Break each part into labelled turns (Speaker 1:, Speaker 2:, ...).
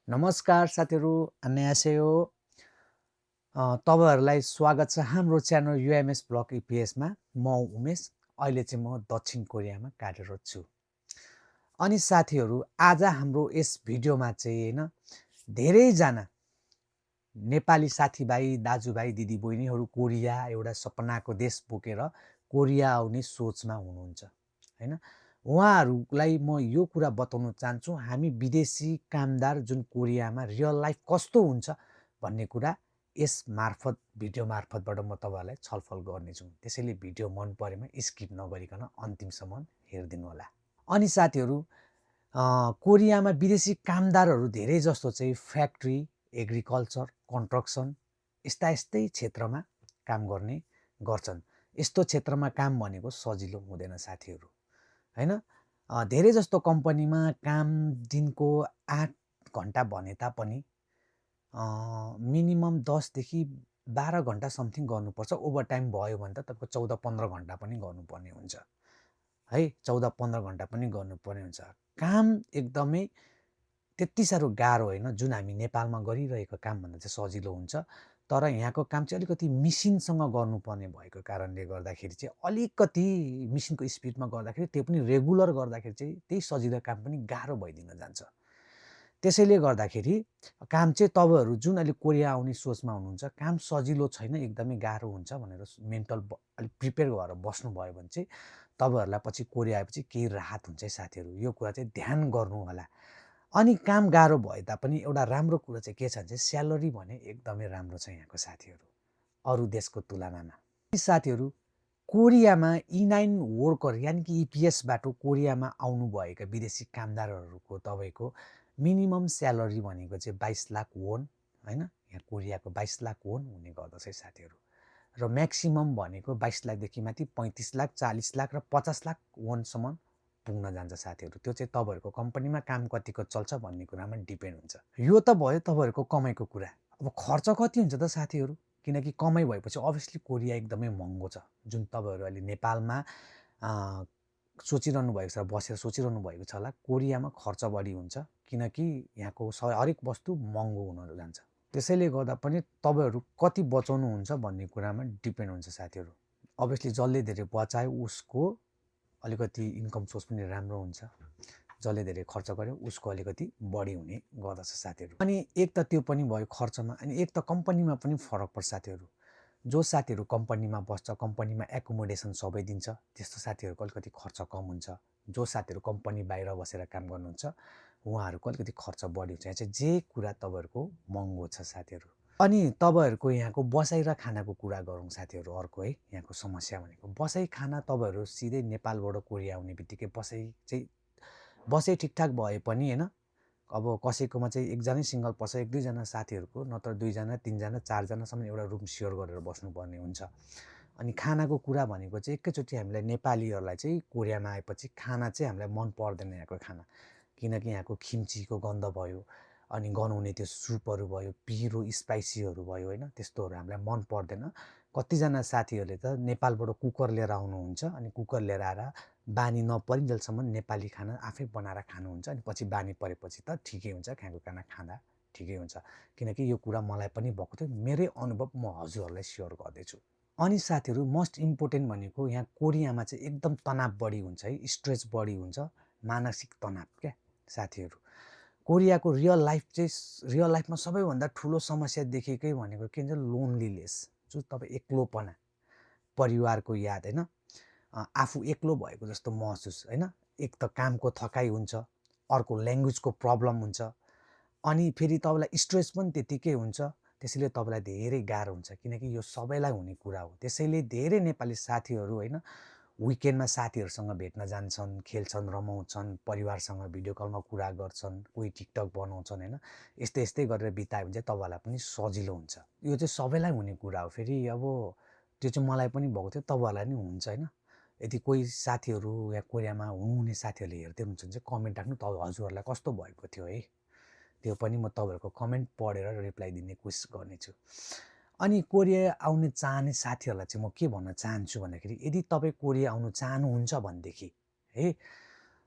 Speaker 1: नमस्कार साथीहरू, अन्यासेयो। तपाईहरुलाई स्वागत छ हाम्रो च्यानल युएमएस ब्लग इपिएसमा। म उमेश, अहिले चाहिँ म दक्षिण कोरियामा कार्यरत छु। अनि साथीहरू, आज हाम्रो यस भिडियोमा चाहिँ हैन धेरैजना नेपाली साथीभाइ, दाजुभाइ, दिदीबहिनीहरू कोरिया एउटा सपनाको देश बोकेर कोरिया आउने सोचमा हुनुहुन्छ, हैन? उहाँहरूलाई म यो कुरा बताउन चाहन्छु, हामी विदेशी कामदार जुन कोरियामा रियल लाइफ कस्तो हुन्छ भन्ने कुरा यस मार्फत भिडियो मार्फतबाट म तपाईहरुलाई छलफल गर्नेछु। त्यसैले भिडियो मन परेमा स्किप नगरिकन अन्तिमसम्म हेरिदिनु होला। अनि साथीहरू, कोरियामा विदेशी कामदारहरू धेरै जस्तो चाहिँ फ्याक्ट्री, एग्रिकल्चर, कन्स्ट्रक्सन यस्तै क्षेत्रमा काम गर्ने गर्छन्। यस्तो क्षेत्रमा काम भनेको सजिलो हुँदैन साथीहरू, हैन? धेरै जस्तो कम्पनीमा काम दिनको 8 घण्टा भने तापनि मिनिमम 10 देखि 12 घण्टा समथिङ गर्नुपर्छ। ओभरटाइम भयो भने त तपाईको 14-15 घण्टा पनि गर्नुपर्ने हुन्छ, है? 14-15 घण्टा पनि गर्नुपर्ने हुन्छ। काम एकदमै त्यति साह्रो गाह्रो होइन, जुन हामी नेपालमा गरिरहेको काम भन्दा चाहिँ सजिलो हुन्छ। तर यहाँको काम चाहिँ अलिकति मिसिनसँग गर्नुपर्ने भएको कारणले गर्दाखेरि चाहिँ अलिकति मिसिनको स्पिडमा गर्दाखेरि, त्यो पनि रेगुलर गर्दाखेरि चाहिँ त्यही सजिलो काम पनि गाह्रो भइदिन जान्छ। त्यसैले गर्दाखेरि काम चाहिँ तपाईहरु जुन अहिले कोरिया आउने सोचमा हुनुहुन्छ, काम सजिलो छैन, एकदमै गाह्रो हुन्छ भनेर मेन्टल अलि प्रिपेयर भएर बस्नु भयो भने चाहिँ तपाईहरुलाई पछि कोरिया आएपछि केही राहत हुन्छ है साथीहरु। यो कुरा चाहिँ ध्यान गर्नु होला। अनि काम गाह्रो भए तापनि एउटा राम्रो कुरा चाहिँ के छ भने चाहिँ स्यालेरी भने एकदमै राम्रो छ यहाँको साथीहरु, अरु देशको तुलनामा। साथीहरु, कोरियामा E9 वर्कर यानि कि इपिएसबाट कोरियामा आउनु भएका विदेशी कामदारहरूको तपाईको मिनिमम स्यालेरी भनेको चाहिँ 22 लाख वोन, हैन? यहाँ कोरियाको 22 लाख वोन हुने गर्दछ है साथीहरु। र म्याक्सिमम भनेको 22 लाख देखि माथि 35 लाख, 40 लाख र 50 लाख वनसम्म पुग्न जान्छ साथीहरु। त्यो चाहिँ तपाईहरुको कम्पनीमा काम कतिको चल्छ भन्ने कुरामा डिपेन्ड हुन्छ। यो त भयो तपाईहरुको कमाइको कुरा। अब खर्च कति हुन्छ त साथीहरु? किनकि कमाइ भएपछि अभियसली कोरिया एकदमै महँगो छ। जुन तपाईहरु अहिले नेपालमा सोचिरहनु भएको छ, बसेर सोचिरहनु भएको छ होला, कोरियामा खर्च बढी हुन्छ किनकि यहाँको हरेक वस्तु महँगो हुन जान्छ। त्यसैले गर्दा पनि तपाईहरु कति बचाउनु हुन्छ भन्ने कुरामा डिपेन्ड हुन्छ साथीहरु। अभियसली जसले धेरै बचायो उसको अलिकति इन्कम सोर्स पनि राम्रो हुन्छ, जसले धेरै खर्च गर्यो उसको अलिकति बढी हुने गर्दछ साथीहरु। अनि एक त त्यो पनि भयो खर्चमा, अनि एक त कम्पनीमा पनि फरक पर्छ साथीहरु। जो साथीहरु कम्पनीमा बस्छ, कम्पनीमा एकोमोडेसन सबै दिन्छ, त्यस्तो साथीहरुको अलिकति खर्च कम हुन्छ। जो साथीहरु कम्पनी बाहिर बसेर काम गर्नुहुन्छ उहाँहरुको अलिकति खर्च बढी हुन्छ। यहाँ चाहिँ जे कुरा तपाईहरुको महँगो छ साथीहरु। अनि तपाईहरुको यहाँको बसाइ र खानाको कुरा गरौँ साथीहरु, अर्को है यहाँको समस्या भनेको बसाइ खाना। तपाईहरु सिधै नेपालबाट कोरिया आउने बित्तिकै बसाइ ठिकठाक भए पनि हैन, अब कसैकोमा चाहिँ एकजनै सिंगल पर्छ, एक दुई जना साथीहरुको, नत्र 2 जना 3 जना 4 जनासम्म एउटा रुम शेयर गरेर बस्नुपर्ने हुन्छ। अनि खानाको कुरा भनेको चाहिँ एकैचोटी हामीलाई नेपालीहरुलाई चाहिँ कोरियामा आएपछि खाना चाहिँ हामीलाई मन पर्दैन यहाँको खाना, किनकि यहाँको खिम्चीको गन्ध भयो, अनि गनाउने त्यो सुपहरु भयो, पिरो स्पाइसीहरु भयो, हैन? त्यस्तोहरु हामीलाई मन पर्दैन। कतिजना साथीहरुले त नेपालबाट कुकर लिएर आउनुहुन्छ, अनि कुकर लिएर आएर बानी नपरिन्जेलसम्म नेपाली खाना आफै बनाएर खानुहुन्छ, अनि पछि बानी परेपछि त ठिकै हुन्छ, यहाँको खाना खाँदा ठिकै हुन्छ। किनकि यो कुरा मलाई पनि भएको थियो, मेरै अनुभव म हजुरहरुलाई शेयर गर्दैछु। अनि साथीहरु, मोस्ट इम्पोर्टेन्ट भनेको यहाँ कोरियामा चाहिँ एकदम तनाव बढी हुन्छ है, स्ट्रेस बढी हुन्छ, मानसिक तनाव क्या साथीहरु। कोरियाको रियल लाइफमा सबैभन्दा ठुलो समस्या देखेकै भनेको के हुन्छ? लोनलीनेस, जो तपाईँ एक्लोपना, परिवारको याद, हैन? आफू एक्लो भएको जस्तो महसुस, हैन? एक त कामको थकाइ हुन्छ, अर्को ल्याङ्ग्वेजको प्रब्लम हुन्छ, अनि फेरि तपाईलाई स्ट्रेस पनि त्यतिकै हुन्छ। त्यसैले तपाईलाई धेरै गाह्रो हुन्छ, किनकि यो सबैलाई हुने कुरा हो। त्यसैले धेरै नेपाली साथीहरु हैन, विकेन्डमा साथीहरुसँग भेट्न जान्छन्, खेल्छन्, रमाउँछन्, परिवारसँग भिडियो कलमा कुरा गर्छन्, कोही टिकटक बनाउँछन्, हैन? यस्तै गरेर बितायो भने चाहिँ तपाईलाई पनि सजिलो हुन्छ। यो चाहिँ सबैलाई हुने कुरा हो। फेरि अब त्यो चाहिँ मलाई पनि भएको थियो, तपाईहरुलाई नि हुन्छ, हैन? यदि कोही साथीहरु या कोरियामा हुनुहुने साथीहरुले हेर्दै हुनुहुन्छ भने चाहिँ कमेन्ट राख्नु, हजुरहरुलाई कस्तो भएको थियो है? त्यो पनि म तपाईहरुको कमेन्ट पढेर रिप्लाई दिने कोसिस गर्नेछु। अनि कोरिया आउने चाहने साथीहरुलाई चाहिँ म के भन्न चाहन्छु भन्दाखेरि, यदि तपाई कोरिया आउन चाहनुहुन्छ भनेदेखि है,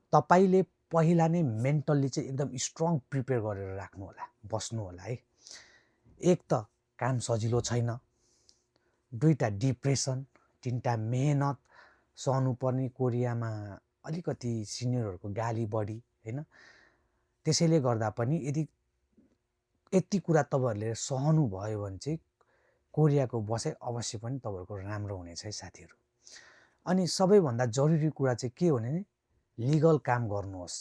Speaker 1: तपाईले पहिला नै मेन्टल्ली चाहिँ एकदम स्ट्रङ प्रिपेयर गरेर राख्नु होला, बस्नु होला है। एक त काम सजिलो छैन, 2टा डिप्रेसन, 3टा मेहनत सहनुपर्ने, कोरियामा अलिकति सिनियरहरूको गाली बढी हैन। त्यसैले गर्दा पनि यति कुरा तपाईँहरूले सहनु भयो भने चाहिँ कोरियाको बसाइ अवश्य पनि तपाईँहरूको राम्रो हुनेछ है साथीहरू। अनि सबैभन्दा जरुरी कुरा चाहिँ के हो भने लिगल काम गर्नुहोस्,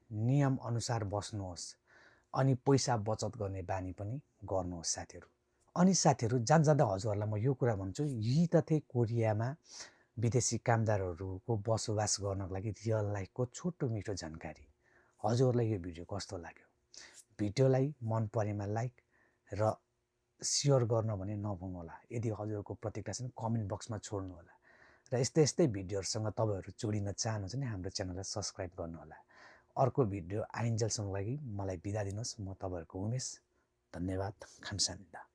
Speaker 1: नियम अनुसार बस्नुहोस्, अनि पैसा बचत गर्ने बानी पनि गर्नुहोस् साथीहरू। अनि साथीहरू जाँदा हजुरहरूलाई म यो कुरा भन्छु, यी त थिए कोरियामा विदेशी कामदारहरूको बसोबास गर्नको लागि रियल लाइफको छोटो मिठो जानकारी। हजुरहरूलाई यो भिडियो कस्तो लाग्यो? भिडियोलाई मन परेमा लाइक र सेयर गर्न भने नभुल्नुहोला। यदि हजुरको प्रतिक्रिया छ भने कमेन्ट बक्समा छोड्नु होला। र यस्तै भिडियोहरूसँग तपाईँहरू जोडिन चाहनुहुन्छ भने हाम्रो च्यानललाई सब्स्क्राइब गर्नुहोला। अर्को भिडियो आइन्जेलसम्मको लागि मलाई बिदा दिनुहोस्। म तपाईँहरूको उमेश। धन्यवाद। खामसामिदा।